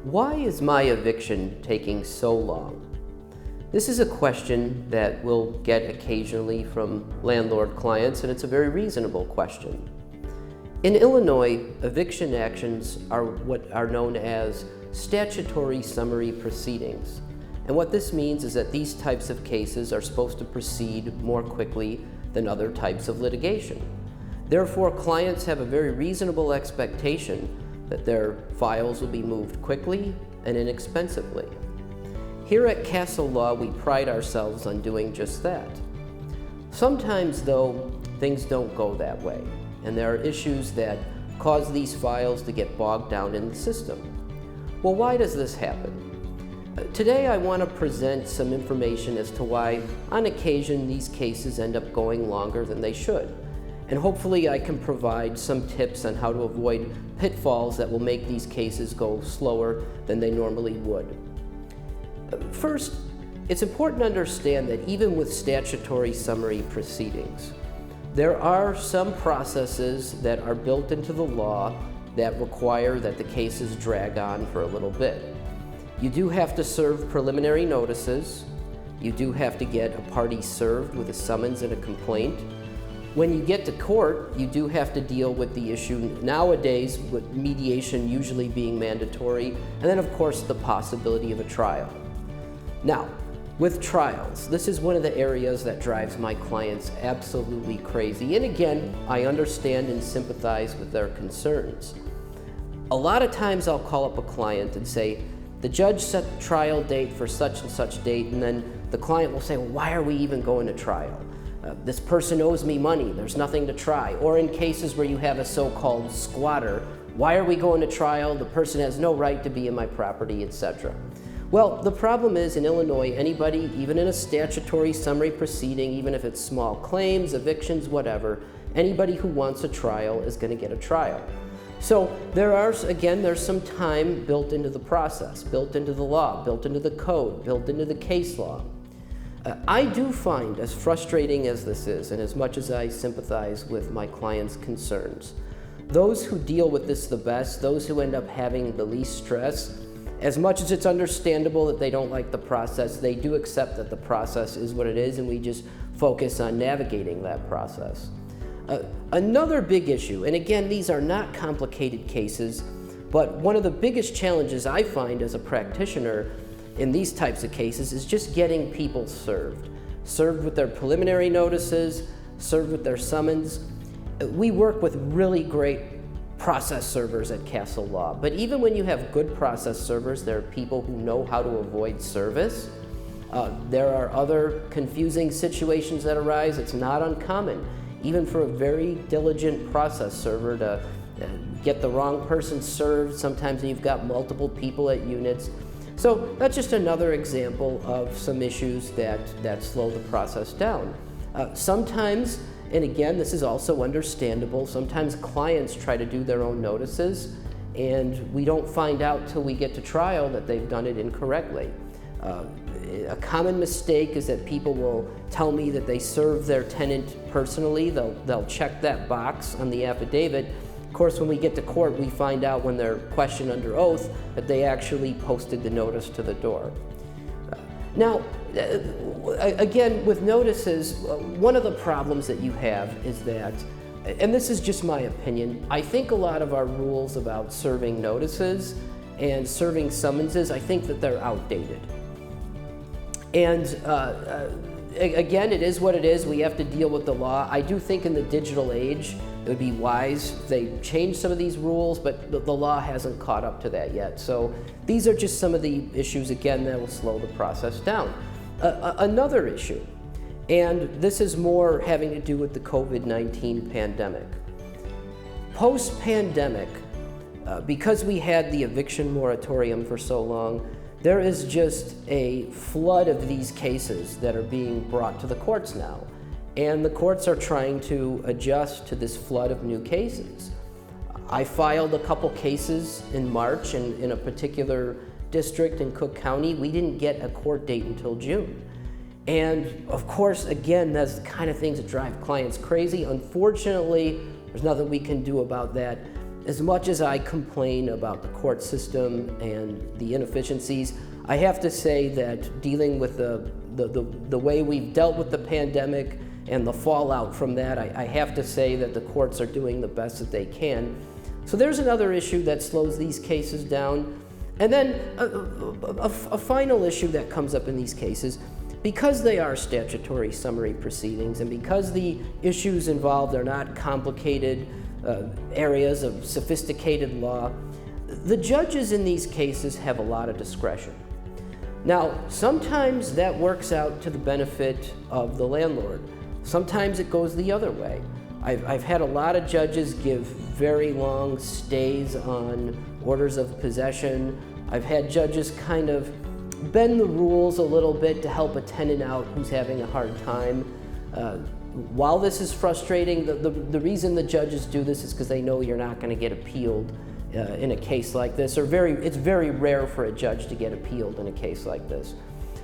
Why is my eviction taking so long? This is a question that we'll get occasionally from landlord clients, and it's a very reasonable question. In Illinois, eviction actions are what are known as statutory summary proceedings. And what this means is that these types of cases are supposed to proceed more quickly than other types of litigation. Therefore, clients have a very reasonable expectation that their files will be moved quickly and inexpensively. Here at Castle Law, we pride ourselves on doing just that. Sometimes, though, things don't go that way, and there are issues that cause these files to get bogged down in the system. Well, why does this happen? Today, I want to present some information as to why, on occasion, these cases end up going longer than they should. And hopefully I can provide some tips on how to avoid pitfalls that will make these cases go slower than they normally would. First, it's important to understand that even with statutory summary proceedings, there are some processes that are built into the law that require that the cases drag on for a little bit. You do have to serve preliminary notices. You do have to get a party served with a summons and a complaint. When you get to court, you do have to deal with the issue nowadays, with mediation usually being mandatory, and then of course the possibility of a trial. Now, with trials, this is one of the areas that drives my clients absolutely crazy. And again, I understand and sympathize with their concerns. A lot of times I'll call up a client and say, the judge set the trial date for such and such date, and then the client will say, well, why are we even going to trial? This person owes me money, there's nothing to try. Or in cases where you have a so-called squatter, why are we going to trial? The person has no right to be in my property, etc. Well, the problem is in Illinois, anybody, even in a statutory summary proceeding, even if it's small claims, evictions, whatever, anybody who wants a trial is going to get a trial. So there's some time built into the process, built into the law, built into the code, built into the case law. I do find, as frustrating as this is, and as much as I sympathize with my clients' concerns, those who deal with this the best, those who end up having the least stress, as much as it's understandable that they don't like the process, they do accept that the process is what it is, and we just focus on navigating that process. Another big issue, and again, these are not complicated cases, but one of the biggest challenges I find as a practitioner in these types of cases is just getting people served with their preliminary notices, served with their summons. We work with really great process servers at Castle Law, but even when you have good process servers, there are people who know how to avoid service. There are other confusing situations that arise. It's not uncommon, even for a very diligent process server, to get the wrong person served. Sometimes you've got multiple people at units. So that's just another example of some issues that slow the process down. Sometimes, and again, this is also understandable, sometimes clients try to do their own notices, and we don't find out till we get to trial that they've done it incorrectly. A common mistake is that people will tell me that they serve their tenant personally. They'll check that box on the affidavit. Of course, when we get to court, we find out when they're questioned under oath that they actually posted the notice to the door. Now, again, with notices, one of the problems that you have is that, and this is just my opinion, I think a lot of our rules about serving notices and serving summonses, I think that they're outdated. And again, it is what it is. We have to deal with the law. I do think in the digital age, it would be wise if they change some of these rules, but the law hasn't caught up to that yet. So these are just some of the issues, again, that will slow the process down. Another issue, and this is more having to do with the COVID-19 pandemic. Post-pandemic, because we had the eviction moratorium for so long, there is just a flood of these cases that are being brought to the courts now. And the courts are trying to adjust to this flood of new cases. I filed a couple cases in March, and in a particular district in Cook County, we didn't get a court date until June. And of course, again, that's the kind of things that drive clients crazy. Unfortunately, there's nothing we can do about that. As much as I complain about the court system and the inefficiencies, I have to say that dealing with the way we've dealt with the pandemic and the fallout from that, I have to say that the courts are doing the best that they can. So there's another issue that slows these cases down. And then a final issue that comes up in these cases, because they are statutory summary proceedings and because the issues involved are not complicated areas of sophisticated law, the judges in these cases have a lot of discretion. Now, sometimes that works out to the benefit of the landlord. Sometimes it goes the other way. I've had a lot of judges give very long stays on orders of possession. I've had judges kind of bend the rules a little bit to help a tenant out who's having a hard time. While this is frustrating, the reason the judges do this is because they know you're not going to get appealed in a case like this, or it's very rare for a judge to get appealed in a case like this.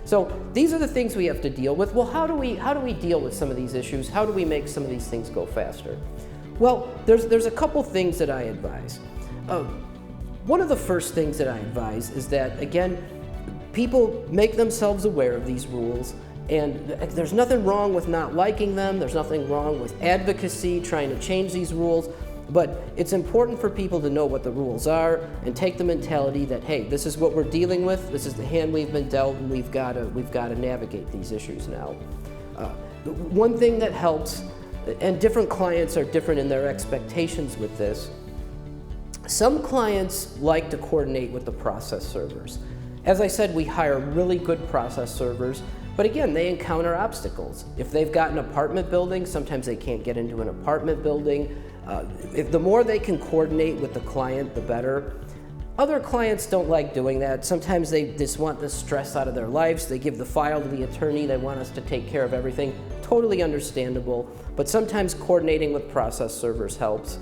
So these are the things we have to deal with. Well, how do we deal with some of these issues? How do we make some of these things go faster? Well, there's a couple things that I advise. One of the first things that I advise is that, again, people make themselves aware of these rules, and there's nothing wrong with not liking them. There's nothing wrong with advocacy, trying to change these rules. But it's important for people to know what the rules are and take the mentality that, hey, this is what we're dealing with, this is the hand we've been dealt, and we've got to navigate these issues now. One thing that helps, and different clients are different in their expectations with this, some clients like to coordinate with the process servers. As I said, we hire really good process servers, but again, they encounter obstacles. If they've got an apartment building, sometimes they can't get into an apartment building. The more they can coordinate with the client, the better. Other clients don't like doing that. Sometimes they just want the stress out of their lives. They give the file to the attorney. They want us to take care of everything. Totally understandable, but sometimes coordinating with process servers helps.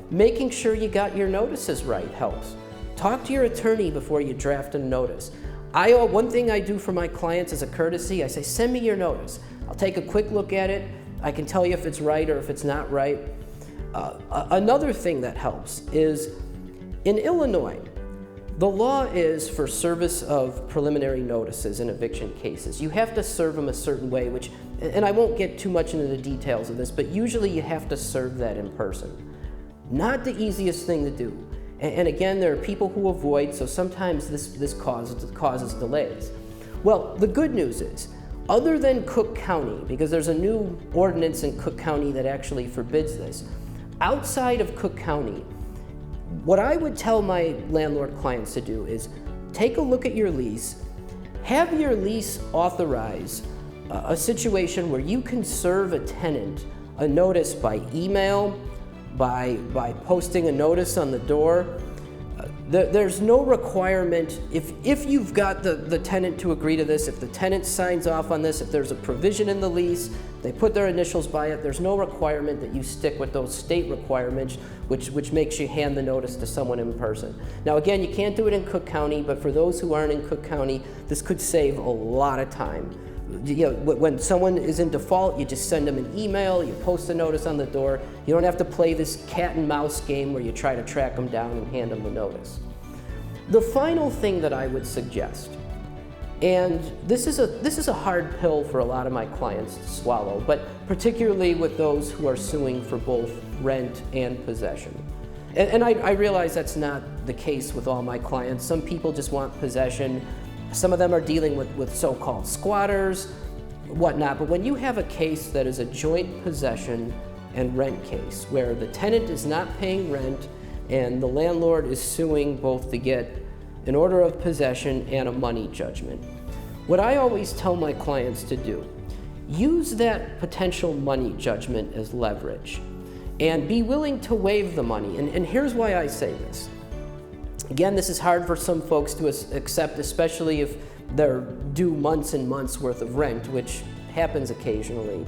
Making sure you got your notices right helps. Talk to your attorney before you draft a notice. One thing I do for my clients as a courtesy, I say, send me your notice. I'll take a quick look at it. I can tell you if it's right or if it's not right. Another thing that helps is, in Illinois, the law is for service of preliminary notices in eviction cases. You have to serve them a certain way, and I won't get too much into the details of this, but usually you have to serve that in person. Not the easiest thing to do. And again, there are people who avoid, so sometimes this causes delays. Well, the good news is, other than Cook County, because there's a new ordinance in Cook County that actually forbids this, outside of Cook County, what I would tell my landlord clients to do is take a look at your lease, have your lease authorize a situation where you can serve a tenant a notice by email, by posting a notice on the door. There's no requirement, if you've got the tenant to agree to this, if the tenant signs off on this, if there's a provision in the lease, they put their initials by it, there's no requirement that you stick with those state requirements, which makes you hand the notice to someone in person. Now again, you can't do it in Cook County, but for those who aren't in Cook County, this could save a lot of time. You know, when someone is in default, you just send them an email, you post a notice on the door. You don't have to play this cat and mouse game where you try to track them down and hand them the notice. The final thing that I would suggest, and this is a hard pill for a lot of my clients to swallow, but particularly with those who are suing for both rent and possession. And I realize that's not the case with all my clients. Some people just want possession. Some of them are dealing with so-called squatters, whatnot. But when you have a case that is a joint possession and rent case, where the tenant is not paying rent and the landlord is suing both to get an order of possession and a money judgment, what I always tell my clients to do, use that potential money judgment as leverage and be willing to waive the money. And here's why I say this. Again, this is hard for some folks to accept, especially if they're due months and months worth of rent, which happens occasionally.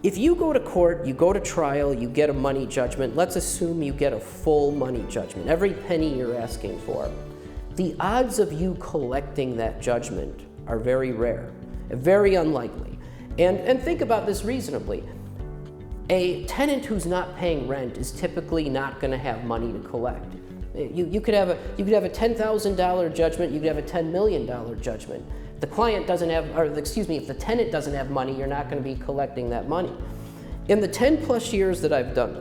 If you go to court, you go to trial, you get a money judgment, let's assume you get a full money judgment, every penny you're asking for. The odds of you collecting that judgment are very rare. Very unlikely. And think about this reasonably. A tenant who's not paying rent is typically not going to have money to collect. You could have a $10,000 judgment, you could have a $10 million judgment. The client doesn't have, or excuse me, if the tenant doesn't have money, you're not going to be collecting that money. In the 10 plus years that I've done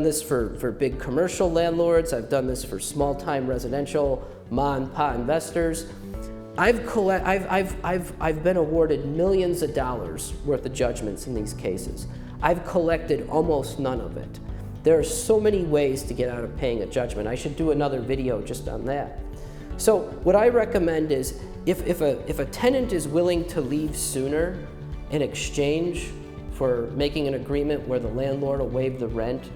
this for big commercial landlords, I've done this for small-time residential, ma and pa investors. I've been awarded millions of dollars worth of judgments in these cases. I've collected almost none of it. There are so many ways to get out of paying a judgment. I should do another video just on that. So what I recommend is if a tenant is willing to leave sooner in exchange for making an agreement where the landlord will waive the rent,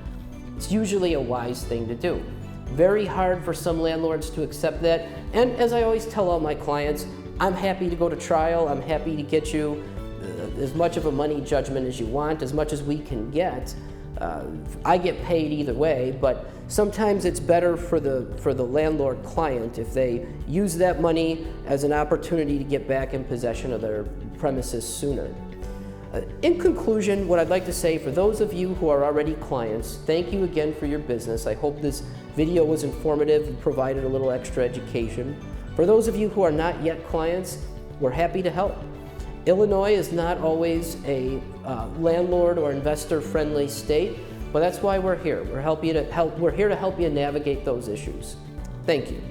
it's usually a wise thing to do. Very hard for some landlords to accept that. And as I always tell all my clients, I'm happy to go to trial. I'm happy to get you as much of a money judgment as you want, as much as we can get. I get paid either way, but sometimes it's better for the landlord client if they use that money as an opportunity to get back in possession of their premises sooner. In conclusion, what I'd like to say for those of you who are already clients, thank you again for your business. I hope this video was informative and provided a little extra education. For those of you who are not yet clients, we're happy to help. Illinois is not always a landlord or investor-friendly state, but that's why we're here. We're here to help you navigate those issues. Thank you.